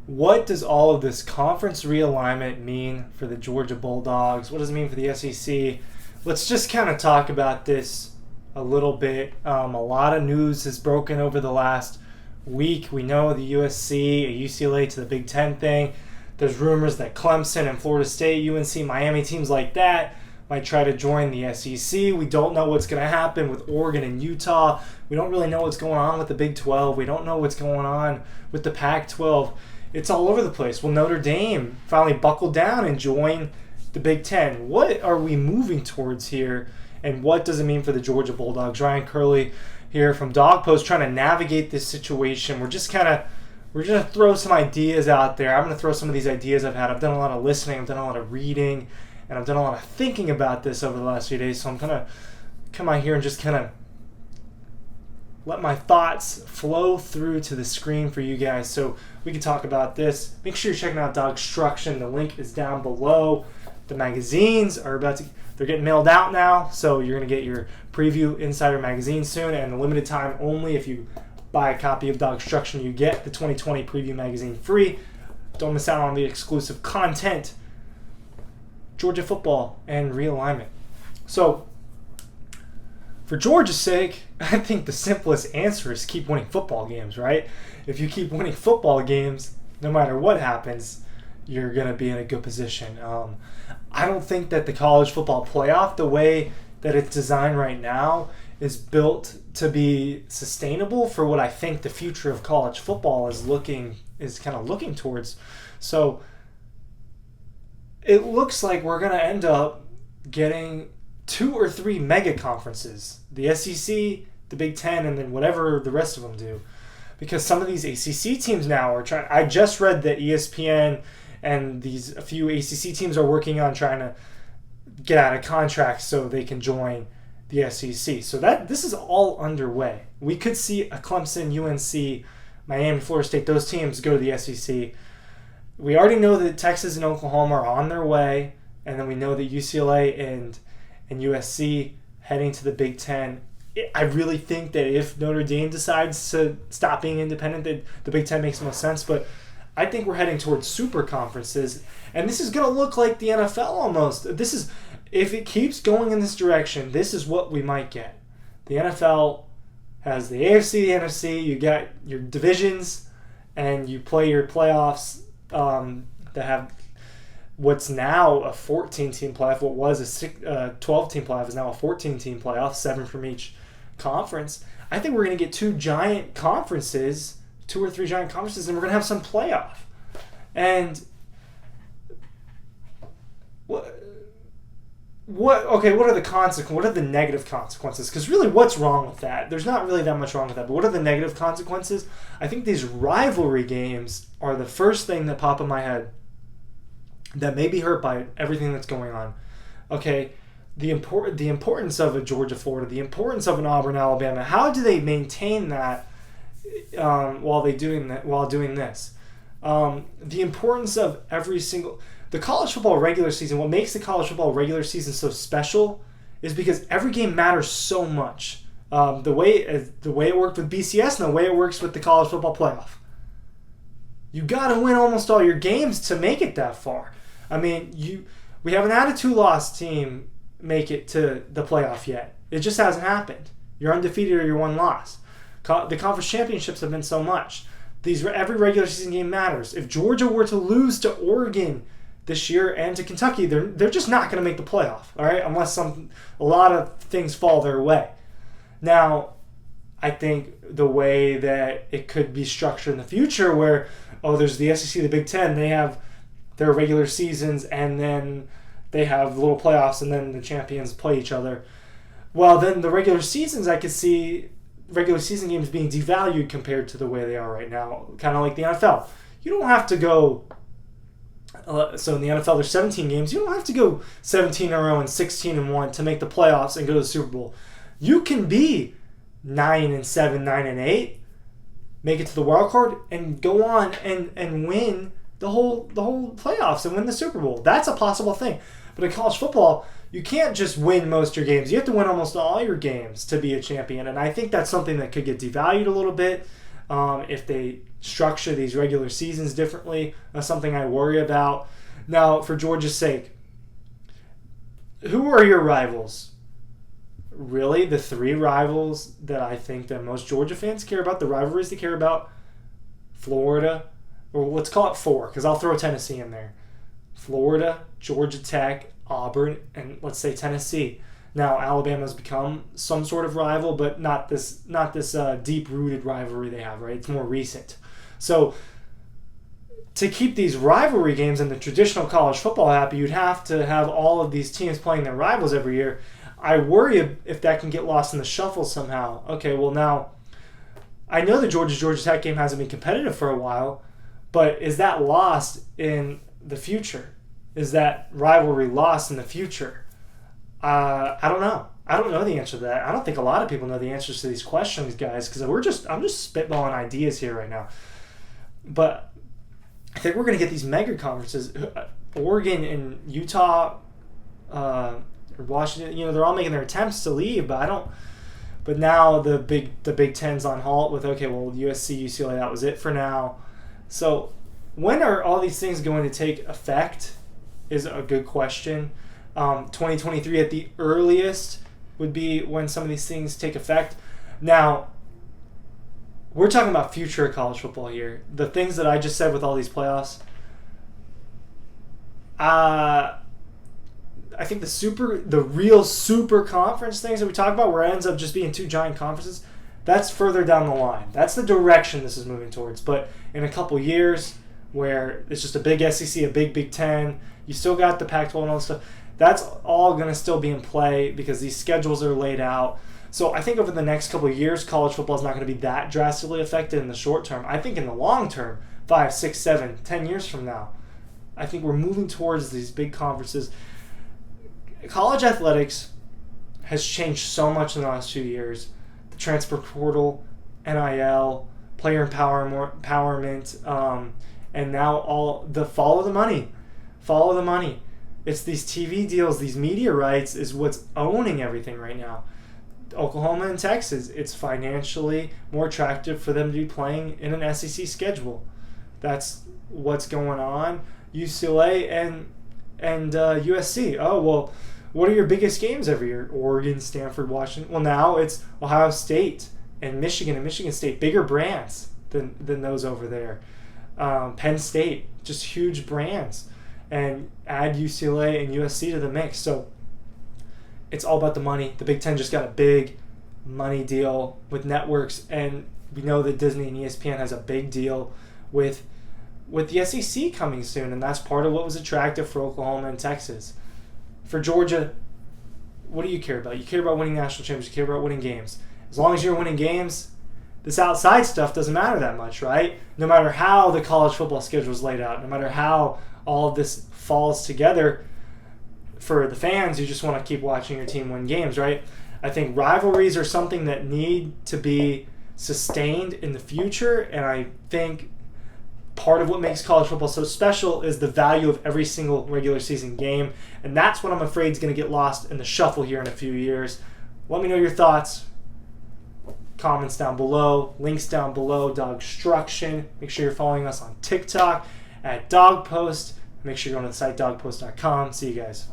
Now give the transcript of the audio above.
What does all of this conference realignment mean for the Georgia Bulldogs? What does it mean for the SEC? Let's just kind of talk about this a little bit. A lot of news has broken over the last week. We know the USC, UCLA to the Big Ten thing. There's rumors that Clemson and Florida State, UNC, Miami, teams like that might try to join the SEC. We don't know what's going to happen with Oregon and Utah. We don't really know what's going on with the Big 12. We don't know what's going on with the Pac-12. It's all over the place. Will Notre Dame finally buckle down and join the Big Ten? What are we moving towards here, and what does it mean for the Georgia Bulldogs? Ryan Curley here from Dog Post trying to navigate this situation. We're just going to throw some ideas out there. I'm going to throw some of these ideas I've had. I've done a lot of listening. I've done a lot of reading. And I've done a lot of thinking about this over the last few days. So I'm going to come out here and just kind of let my thoughts flow through to the screen for you guys so we can talk about this. Make sure you're checking out DAWGSTRUCTION. The link is down below. The magazines are they're getting mailed out now. So you're going to get your Preview Insider magazine soon. And a limited time only, if you buy a copy of DAWGSTRUCTION, you get the 2020 Preview magazine free. Don't miss out on the exclusive content. Georgia football and realignment. So, for Georgia's sake, I think the simplest answer is keep winning football games, right? If you keep winning football games, no matter what happens, you're going to be in a good position. I don't think that the college football playoff, the way that it's designed right now, is built to be sustainable for what I think the future of college football is kind of looking towards. So, it looks like we're going to end up getting 2 or 3 mega conferences. The SEC, the Big Ten, and then whatever the rest of them do. Because some of these ACC teams now are trying... I just read that ESPN and a few ACC teams are working on trying to get out of contracts so they can join the SEC. So this is all underway. We could see a Clemson, UNC, Miami, Florida State, those teams go to the SEC. We already know that Texas and Oklahoma are on their way, and then we know that UCLA and USC heading to the Big Ten. I really think that if Notre Dame decides to stop being independent, that the Big Ten makes the most sense. But I think we're heading towards super conferences, and this is going to look like the NFL almost. If it keeps going in this direction, this is what we might get. The NFL has the AFC, the NFC. You got your divisions, and you play your playoffs. That have what's now a 14-team playoff. What was a 12-team playoff is now a 14-team playoff, 7 from each conference. I think we're going to get 2 or 3 giant conferences, and we're going to have some playoff. And what are the consequences? What are the negative consequences? Because really, what's wrong with that? There's not really that much wrong with that. But what are the negative consequences? I think these rivalry games are the first thing that pop in my head that may be hurt by everything that's going on. Okay, the importance of a Georgia, Florida, the importance of an Auburn, Alabama. How do they maintain that while doing this? The importance of the college football regular season. What makes the college football regular season so special is because every game matters so much. The way it worked with BCS and the way it works with the college football playoff. You got to win almost all your games to make it that far. I mean, we haven't had a 2-loss team make it to the playoff yet. It just hasn't happened. You're undefeated or you're 1 loss. The conference championships have been so much. Every regular season game matters. If Georgia were to lose to Oregon this year and to Kentucky, they're just not going to make the playoff, all right? Unless a lot of things fall their way. Now, I think the way that it could be structured in the future where, there's the SEC, the Big Ten, they have their regular seasons and then they have little playoffs and then the champions play each other. Well, then the regular seasons, I could see regular season games being devalued compared to the way they are right now, kind of like the NFL. You don't have to go... so in the NFL, there's 17 games. You don't have to go 17 in a row and 16-1 to make the playoffs and go to the Super Bowl. You can be 9-7, 9-8, make it to the wild card, and go on and win the whole playoffs and win the Super Bowl. That's a possible thing. But in college football, you can't just win most of your games. You have to win almost all your games to be a champion. And I think that's something that could get devalued a little bit. if they structure these regular seasons differently. That's something I worry about. Now, for Georgia's sake, who are your rivals? Really, the three rivals that I think that most Georgia fans care about, the rivalries they care about: Florida, or let's call it four, because I'll throw Tennessee in there. Florida, Georgia Tech, Auburn, and let's say Tennessee. Now, Alabama's become some sort of rival, but not this deep-rooted rivalry they have, right? It's more recent. So, to keep these rivalry games in the traditional college football happy, you'd have to have all of these teams playing their rivals every year. I worry if that can get lost in the shuffle somehow. Okay, well now, I know the Georgia Tech game hasn't been competitive for a while, but is that lost in the future? Is that rivalry lost in the future? I don't know. I don't know the answer to that. I don't think a lot of people know the answers to these questions, guys, because I'm just spitballing ideas here right now. But I think we're going to get these mega conferences. Oregon and Utah, Washington, they're all making their attempts to leave, but I don't. But now the Big Ten's on halt with, okay, well, USC, UCLA, that was it for now. So when are all these things going to take effect is a good question. 2023 at the earliest would be when some of these things take effect. Now, we're talking about future of college football here. The things that I just said with all these playoffs, I think the real super conference things that we talk about, where it ends up just being two giant conferences, that's further down the line. That's the direction this is moving towards. But in a couple years, where it's just a big SEC, a big Big Ten, you still got the Pac-12 and all this stuff, that's all going to still be in play because these schedules are laid out. So I think over the next couple of years, college football is not going to be that drastically affected in the short term. I think in the long term, 5, 6, 7, 10 years from now, I think we're moving towards these big conferences. College athletics has changed so much in the last few years. The transfer portal, NIL, player empowerment, and now all the follow the money. Follow the money. It's these TV deals, these media rights is what's owning everything right now. Oklahoma and Texas, it's financially more attractive for them to be playing in an SEC schedule. That's what's going on. UCLA and USC. Oh, well, what are your biggest games every year? Oregon, Stanford, Washington. Well, now it's Ohio State and Michigan State, bigger brands than those over there. Penn State, just huge brands. And add UCLA and USC to the mix. So it's all about the money. The Big Ten just got a big money deal with networks, and we know that Disney and ESPN has a big deal with the SEC coming soon, and that's part of what was attractive for Oklahoma and Texas. For Georgia, what do you care about? You care about winning national championships. You care about winning games. As long as you're winning games, this outside stuff doesn't matter that much, right? No matter how the college football schedule is laid out, no matter how all of this falls together, for the fans, you just want to keep watching your team win games, right? I think rivalries are something that need to be sustained in the future, and I think part of what makes college football so special is the value of every single regular season game, and that's what I'm afraid is going to get lost in the shuffle here in a few years. Let me know your thoughts. Comments down below, links down below, DAWGSTRUCTION. Make sure you're following us on TikTok at DawgPost. Make sure you're going to the site dawgpost.com. See you guys.